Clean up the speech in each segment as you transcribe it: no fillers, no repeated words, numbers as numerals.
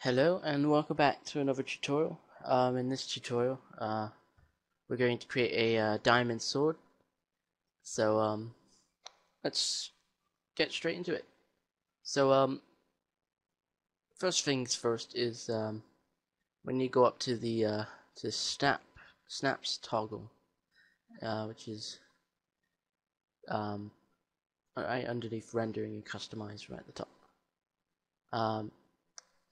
Hello and welcome back to another tutorial. In this tutorial, we're going to create a diamond sword. So let's get straight into it. So first things first is when you go up to the snaps toggle, which is right underneath rendering and customize right at the top.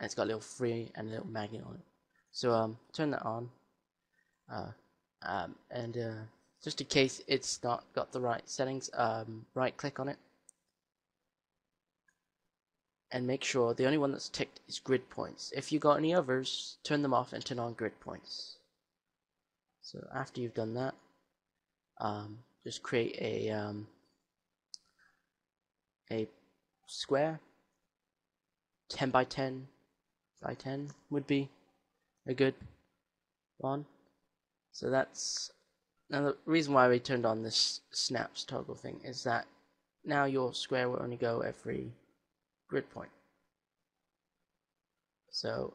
And it's got a little free and a little magnet on it. So turn that on, and just in case it's not got the right settings, right click on it and make sure the only one that's ticked is grid points. If you got any others, turn them off and turn on grid points. So after you've done that, just create a square. 10 by 10 by 10 would be a good one. So that's now the reason why we turned on this snaps toggle thing is that now your square will only go every grid point. So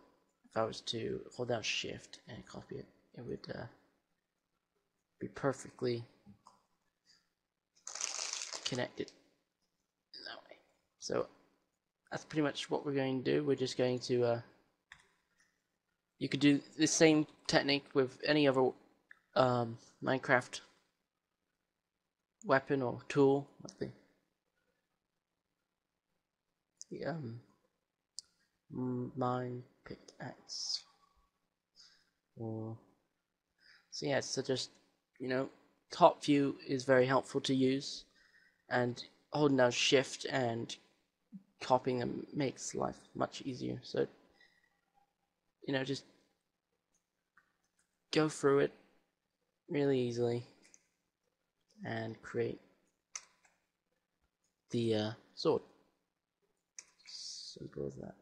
if I was to hold down shift and copy it, it would be perfectly connected in that way. So that's pretty much what we're going to do. We're just going to you could do the same technique with any other Minecraft weapon or tool, like the mine pickaxe. Or so yeah, so just top view is very helpful to use, and holding down shift and copying them makes life much easier. So just go through it really easily and create the sword. Simple as that.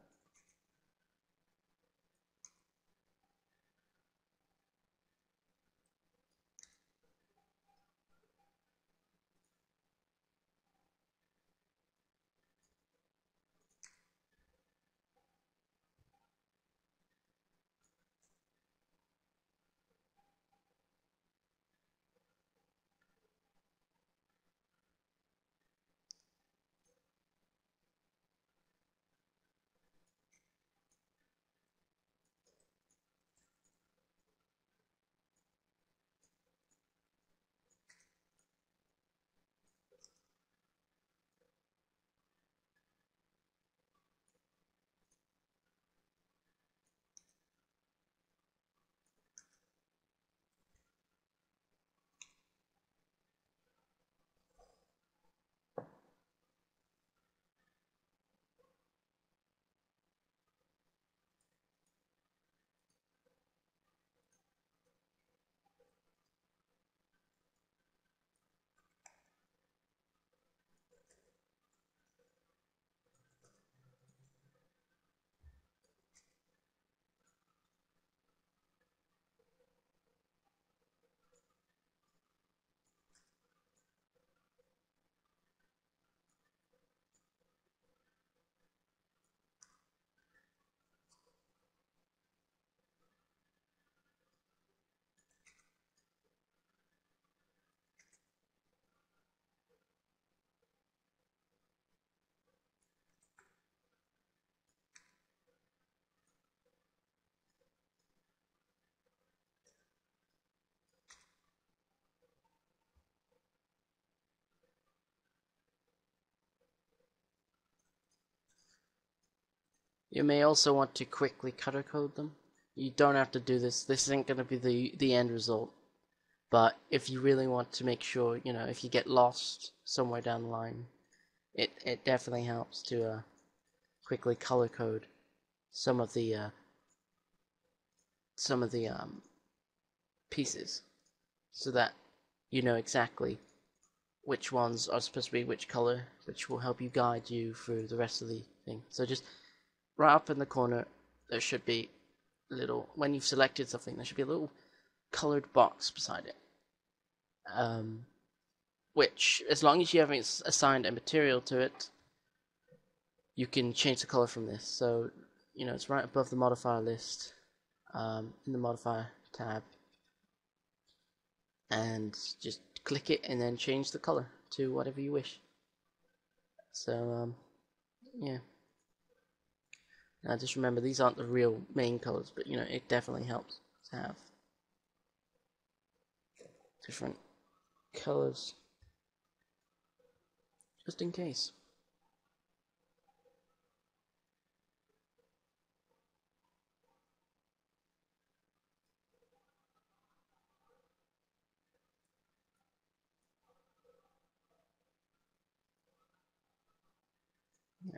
You may also want to quickly color code them. You don't have to do this. This isn't going to be the end result. But if you really want to make sure, if you get lost somewhere down the line, it definitely helps to quickly color code some of the pieces, so that you know exactly which ones are supposed to be which color, which will help you guide you through the rest of the thing. So just right up in the corner, there should be a little, when you've selected something, there should be a little colored box beside it. Which, as long as you haven't assigned a material to it, you can change the color from this. So you know, it's right above the modifier list, in the modifier tab, and just click it and then change the color to whatever you wish. So yeah. Now just remember, these aren't the real main colors, but you know, it definitely helps to have different colors just in case.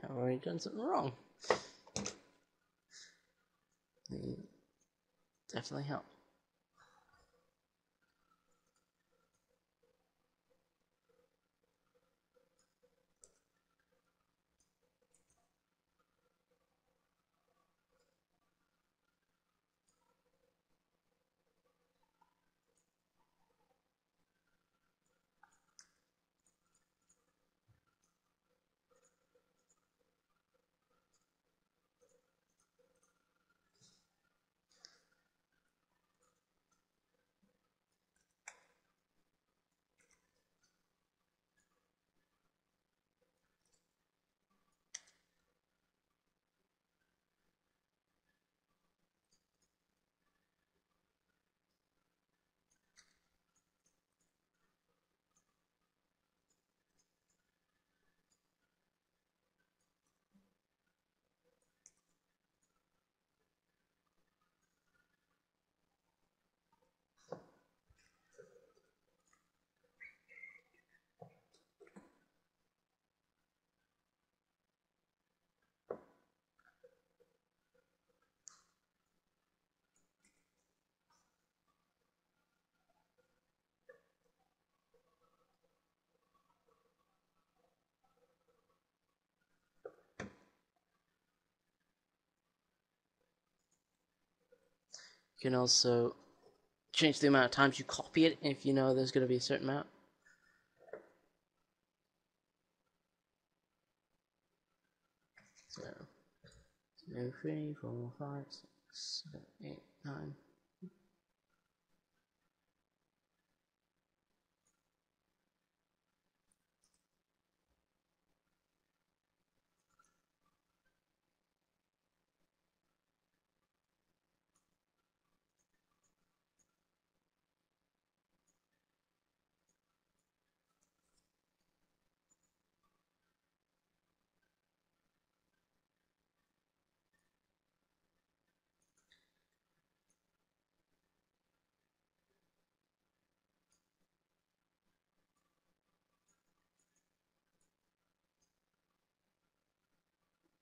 I've already done something wrong. They definitely help. You can also change the amount of times you copy it if you know there's going to be a certain amount. So 2, 3, 4, 5, 6, 7, 8, 9.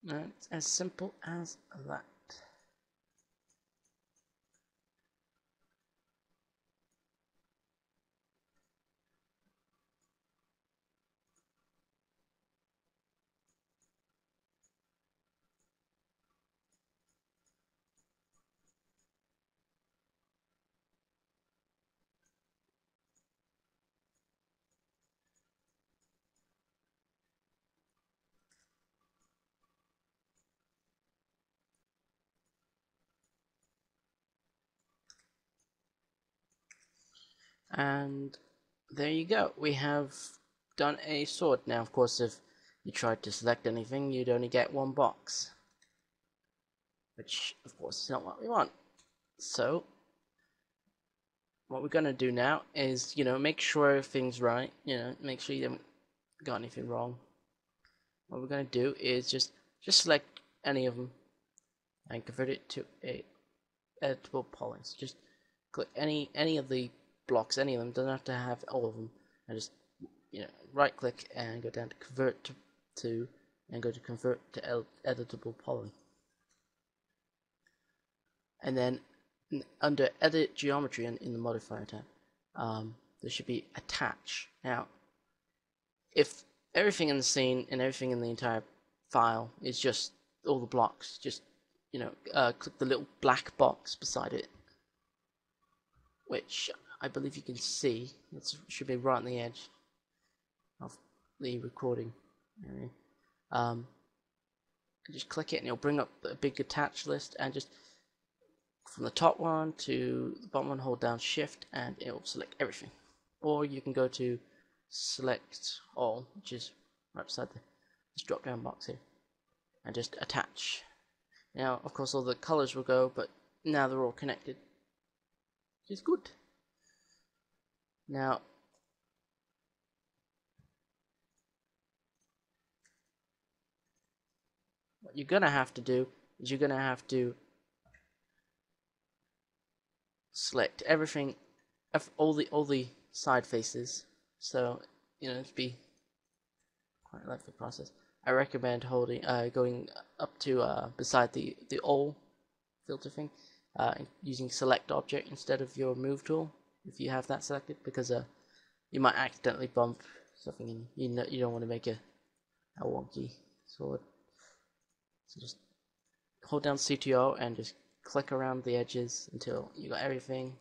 It's as simple as that. And there you go. We have done a sword. Now, of course, if you tried to select anything, you'd only get one box, which, of course, is not what we want. So, what we're going to do now is, you know, make sure everything's right. You know, make sure you haven't got anything wrong. What we're going to do is just select any of them and convert it to a editable poly. So just click any of the blocks, any of them. Doesn't have to have all of them. And just, you know, right click and go down to convert to and go to convert to editable poly. And then under edit geometry and in the modifier tab, there should be attach. Now, if everything in the scene and everything in the entire file is just all the blocks, just, you know, click the little black box beside it, which I believe you can see. It should be right on the edge of the recording area. and just click it and it'll bring up a big attach list, and just from the top one to the bottom one, hold down shift and it'll select everything. Or you can go to select all, which is right beside this drop down box here, and just attach. Now of course all the colors will go, but now they're all connected, which is good. Now what you're gonna have to do is you're gonna have to select everything, all the side faces. So it'd be quite a lengthy process. I recommend going up to beside the all filter thing, using select object instead of your move tool if you have that selected, because you might accidentally bump something and you don't want to make a wonky sword. So just hold down CTO and just click around the edges until you got everything.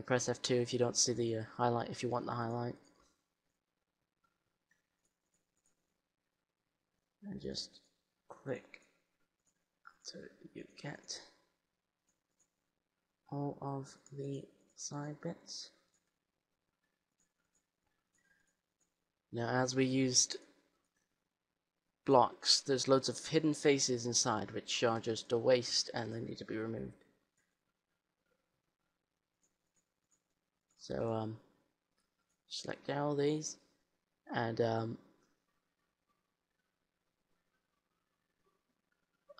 Press F2 if you don't see the highlight, if you want the highlight. And just click until you get all of the side bits. Now as we used blocks, there's loads of hidden faces inside which are just a waste and they need to be removed. So select all these, and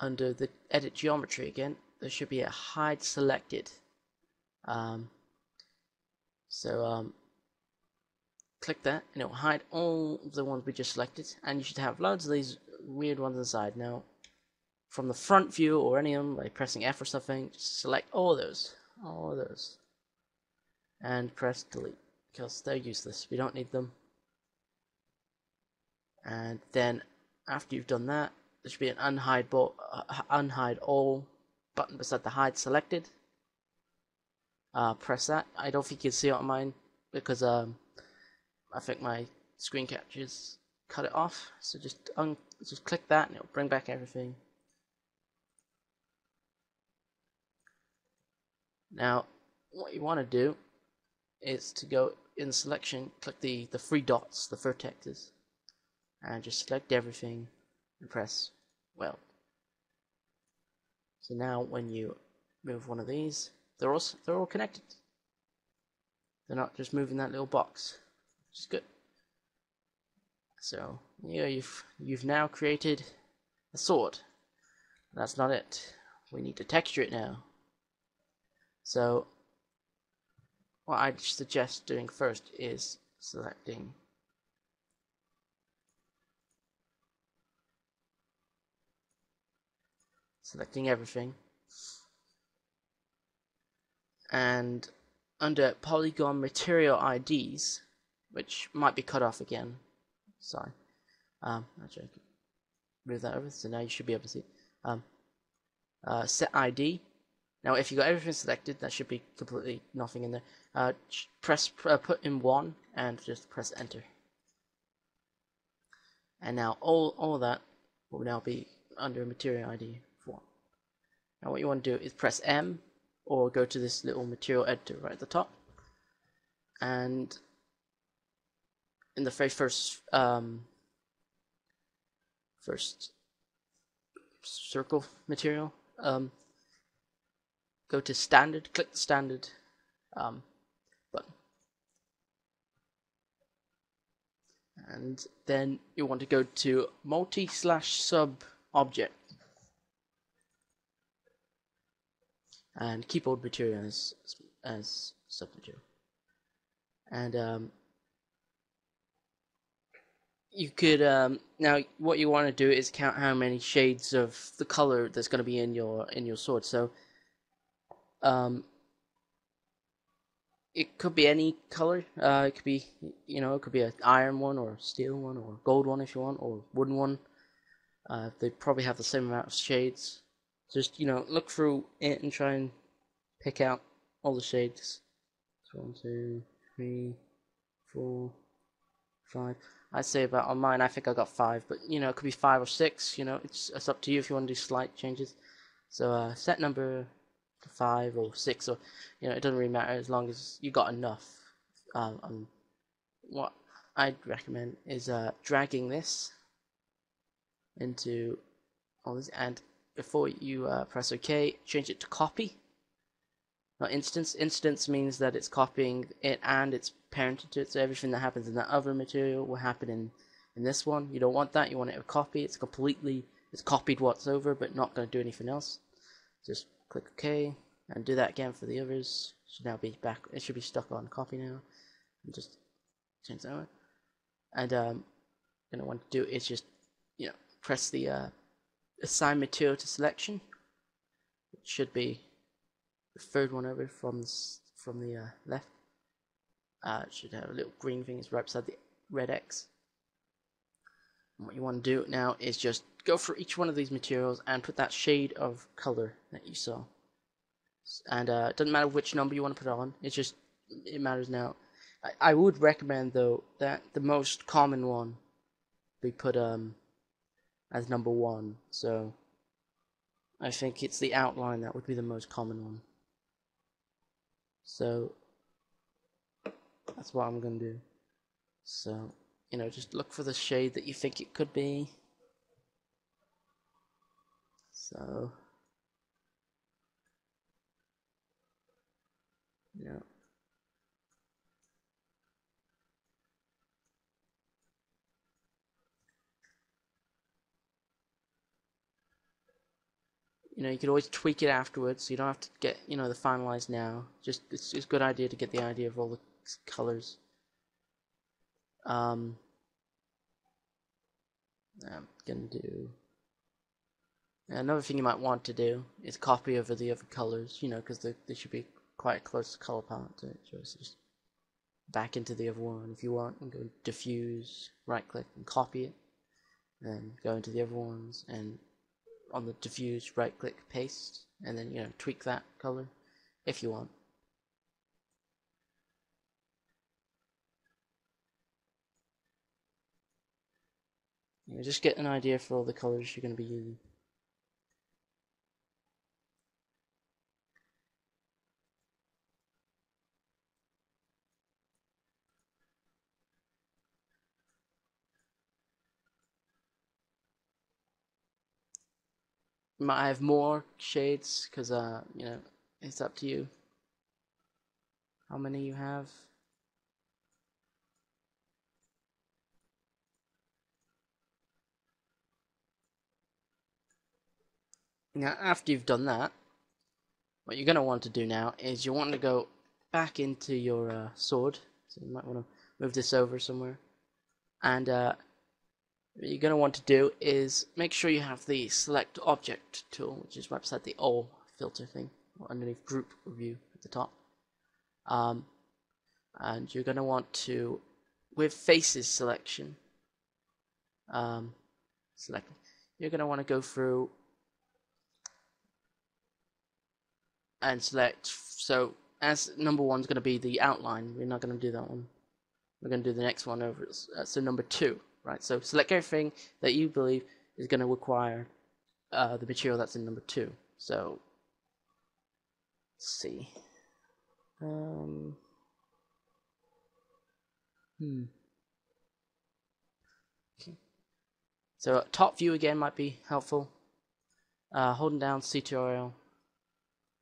under the edit geometry again, there should be a hide selected. Click that and it will hide all the ones we just selected, and you should have loads of these weird ones inside. Now from the front view or any of them, by pressing F or something, just select all of those, and press delete because they're useless. We don't need them. And then after you've done that, there should be an unhide all button beside the hide selected. Press that. I don't think you can see it on mine because I think my screen captures cut it off. So just click that and it'll bring back everything. Now what you want to do is to go in selection, click the three dots, the vertexes, and just select everything and press weld. So now when you move one of these, they're all connected. They're not just moving that little box, which is good. So yeah, you've now created a sword. That's not it. We need to texture it now. So what I'd suggest doing first is selecting everything, and under polygon material IDs, which might be cut off again, sorry, actually I could move that over, so now you should be able to see set ID. Now if you got everything selected, that should be completely nothing in there. Put in 1 and just press enter, and now all of that will now be under material ID 4. Now what you want to do is press M or go to this little material editor right at the top, and in the very first circle material, go to standard, click the standard button, and then you want to go to multi/sub object and keyboard material as sub material, and you could now what you want to do is count how many shades of the color that's going to be in your sword. So it could be any color. It could be it could be an iron one or a steel one or a gold one if you want, or wooden one. They probably have the same amount of shades. Just look through it and try and pick out all the shades. 1, 2, 3, 4, 5. I'd say about on mine. I think I got 5, but you know it could be 5 or 6. You know it's up to you if you want to do slight changes. So set number to 5 or 6, or you know it doesn't really matter as long as you got enough. What I'd recommend is dragging this into all this, and before you press OK, change it to copy. Not instance. Instance means that it's copying it and it's parented to it, so everything that happens in that other material will happen in this one. You don't want that. You want it to copy. It's copied what's over, but not going to do anything else. Just click OK and do that again for the others. Should now be back. It should be stuck on copy now. And just change that one. And gonna want to do is just press the assign material to selection. It should be the third one over from the left. It should have a little green thing. It's right beside the red X. And what you want to do now is just go for each one of these materials and put that shade of color that you saw. And it doesn't matter which number you want to put on. It matters now. I would recommend though that the most common one be put as number 1. So I think it's the outline that would be the most common one. So that's what I'm gonna do. So just look for the shade that you think it could be. So you could always tweak it afterwards, so you don't have to get the finalized now. Just it's a good idea to get the idea of all the colors. I'm gonna do another thing you might want to do is copy over the other colors, because they should be quite close to color palette to it. So just back into the other one if you want, and go diffuse, right click and copy it, then go into the other ones and on the diffuse right click paste, and then tweak that color if you want. Just get an idea for all the colors you're going to be using. You might have more shades because it's up to you how many you have. Now after you've done that, what you're going to want to do now is you want to go back into your sword. So you might want to move this over somewhere, and what you're going to want to do is make sure you have the select object tool, which is right beside the all filter thing, or underneath group review at the top. And you're going to want to, with faces selection, you're going to want to go through and select. So as number 1 is going to be the outline, we're not going to do that one. We're going to do the next one over. So number 2, right? So select everything that you believe is going to require the material that's in number 2. So let's see. Okay. So top view again might be helpful. Holding down CTRL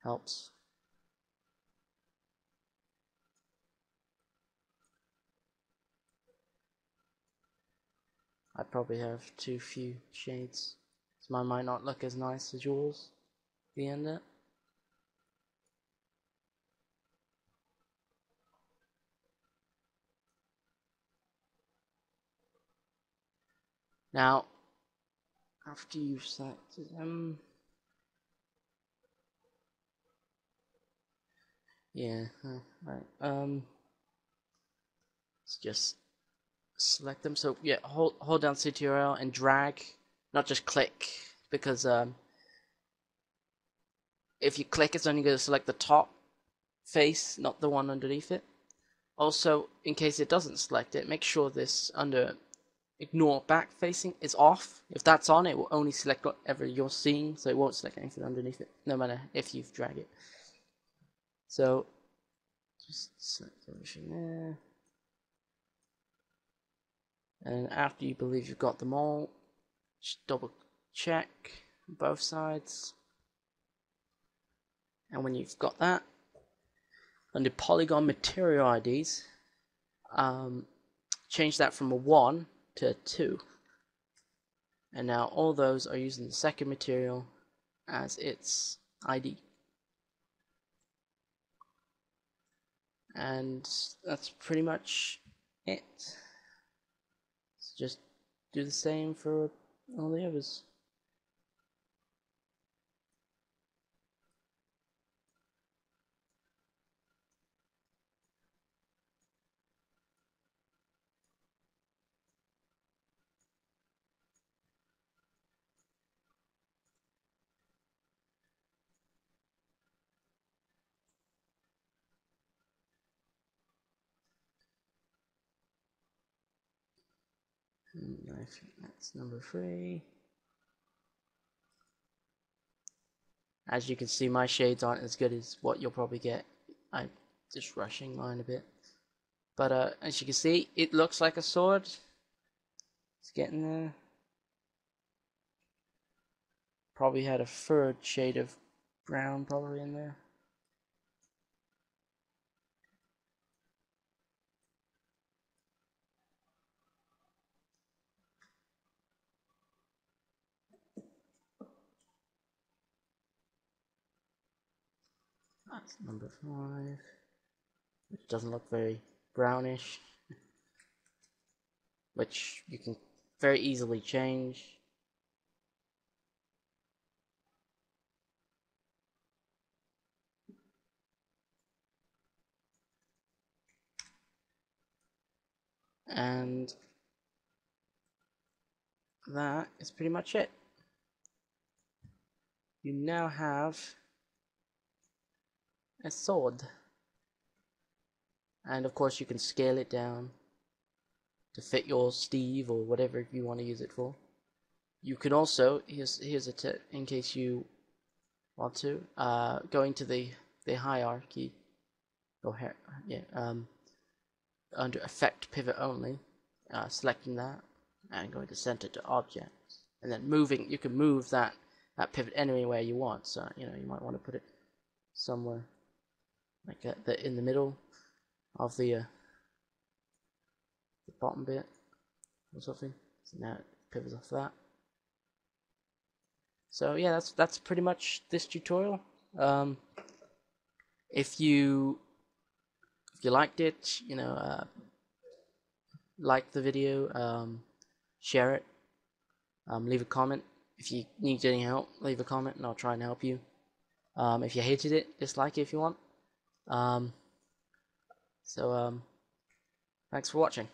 helps. I probably have too few shades, so mine might not look as nice as yours at the end of it. Now, after you've selected them, yeah, right. Let's just select them. So yeah, hold down CTRL and drag, not just click, because if you click, it's only going to select the top, face, not the one underneath it. Also, in case it doesn't select it, make sure this under ignore back facing is off. If that's on, it will only select whatever you're seeing, so it won't select anything underneath it, no matter if you've dragged it. So just select everything there. And after you believe you've got them all, just double check both sides. And when you've got that, under polygon material IDs, change that from a 1 to a 2. And now all those are using the second material as its ID. And that's pretty much it. So just do the same for all the others. And I think that's number 3. As you can see, my shades aren't as good as what you'll probably get. I'm just rushing mine a bit. But as you can see, it looks like a sword. It's getting there. Probably had a third shade of brown probably in there. That's number 5, which doesn't look very brownish, which you can very easily change. And that is pretty much it. You now have a sword. And of course you can scale it down to fit your Steve or whatever you want to use it for. You can also, here's a tip in case you want to, go into the hierarchy, or under effect pivot only, selecting that and going to center to objects, and then moving. You can move that pivot anywhere you want. So you might want to put it somewhere like in the middle of the bottom bit or something. So now it pivots off that. So yeah, that's pretty much this tutorial. If you liked it, like the video, share it, leave a comment. If you need any help, leave a comment and I'll try and help you. If you hated it, dislike it if you want. Thanks for watching.